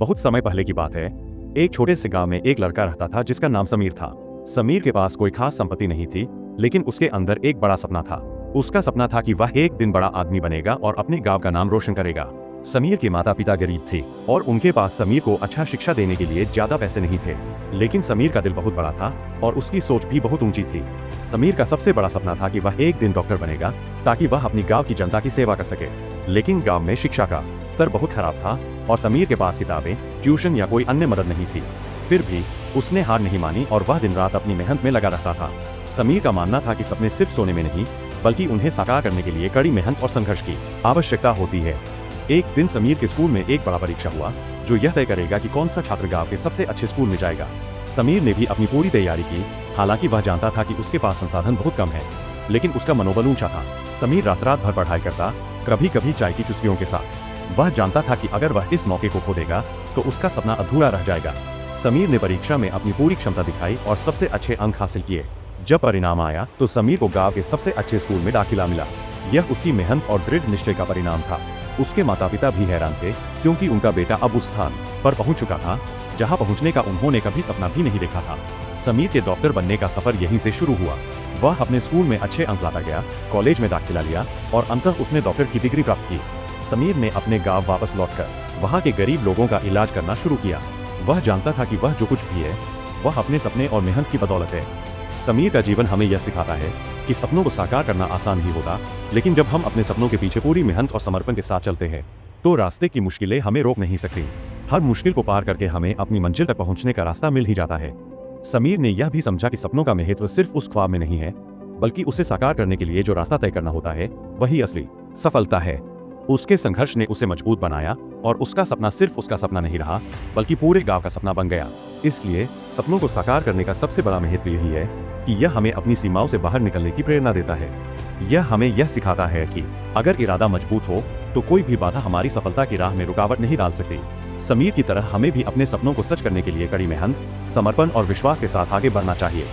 बहुत समय पहले की बात है। एक छोटे से गांव में एक लड़का रहता था जिसका नाम समीर था। समीर के पास कोई खास संपत्ति नहीं थी, लेकिन उसके अंदर एक बड़ा सपना था। उसका सपना था कि वह एक दिन बड़ा आदमी बनेगा और अपने गांव का नाम रोशन करेगा। समीर के माता पिता गरीब थे और उनके पास समीर को अच्छा शिक्षा देने के लिए ज्यादा पैसे नहीं थे, लेकिन समीर का दिल बहुत बड़ा था और उसकी सोच भी बहुत ऊंची थी। समीर का सबसे बड़ा सपना था कि वह एक दिन डॉक्टर बनेगा ताकि वह अपनी गांव की जनता की सेवा कर सके। लेकिन गांव में शिक्षा का स्तर बहुत खराब था और समीर के पास किताबें, ट्यूशन या कोई अन्य मदद नहीं थी। फिर भी उसने हार नहीं मानी और वह दिन रात अपनी मेहनत में लगा रहता था। समीर का मानना था कि सपने सिर्फ सोने में नहीं, बल्कि उन्हें साकार करने के लिए कड़ी मेहनत और संघर्ष की आवश्यकता होती है। एक दिन समीर के स्कूल में एक बड़ा परीक्षा हुआ जो यह तय करेगा कि कौन सा छात्र गांव के सबसे अच्छे स्कूल में जाएगा। समीर ने भी अपनी पूरी तैयारी की, हालांकि वह जानता था कि उसके पास संसाधन बहुत कम है, लेकिन उसका मनोबल ऊंचा था। समीर रात रात भर पढ़ाई करता, कभी कभी चाय की चुस्कियों के साथ। वह जानता था कि अगर वह इस मौके को खो देगा तो उसका सपना अधूरा रह जाएगा। समीर ने परीक्षा में अपनी पूरी क्षमता दिखाई और सबसे अच्छे अंक हासिल किए। जब परिणाम आया तो समीर को गांव के सबसे अच्छे स्कूल में दाखिला मिला। यह उसकी मेहनत और दृढ़ निश्चय का परिणाम था। उसके माता पिता भी हैरान थे, क्योंकि उनका बेटा अब उस स्थान पर पहुंच चुका था जहां पहुंचने का उन्होंने कभी सपना भी नहीं देखा था। समीर के डॉक्टर बनने का सफर यहीं से शुरू हुआ। वह अपने स्कूल में अच्छे अंक लाता गया, कॉलेज में दाखिला लिया और अंततः उसने डॉक्टर की डिग्री प्राप्त की। समीर ने अपने गाँव वापस लौटकर वहाँ के गरीब लोगों का इलाज करना शुरू किया। वह जानता था कि वह जो कुछ भी है वह अपने सपने और मेहनत की बदौलत है। समीर का जीवन हमें यह सिखाता है कि सपनों को साकार करना आसान ही होता, लेकिन जब हम अपने सपनों के पीछे पूरी मेहनत और समर्पण के साथ चलते हैं तो रास्ते की मुश्किलें हमें रोक नहीं सकती। हर मुश्किल को पार करके हमें अपनी मंजिल तक पहुंचने का रास्ता मिल ही जाता है। समीर ने यह भी समझा कि सपनों का महत्व सिर्फ उस ख्वाब में नहीं है, बल्कि उसे साकार करने के लिए जो रास्ता तय करना होता है वही असली सफलता है। उसके संघर्ष ने उसे मजबूत बनाया और उसका सपना सिर्फ उसका सपना नहीं रहा, बल्कि पूरे गांव का सपना बन गया। इसलिए सपनों को साकार करने का सबसे बड़ा महत्व यही है कि यह हमें अपनी सीमाओं से बाहर निकलने की प्रेरणा देता है। यह हमें यह सिखाता है कि अगर इरादा मजबूत हो तो कोई भी बाधा हमारी सफलता की राह में रुकावट नहीं डाल सकती। समीर की तरह हमें भी अपने सपनों को सच करने के लिए कड़ी मेहनत, समर्पण और विश्वास के साथ आगे बढ़ना चाहिए।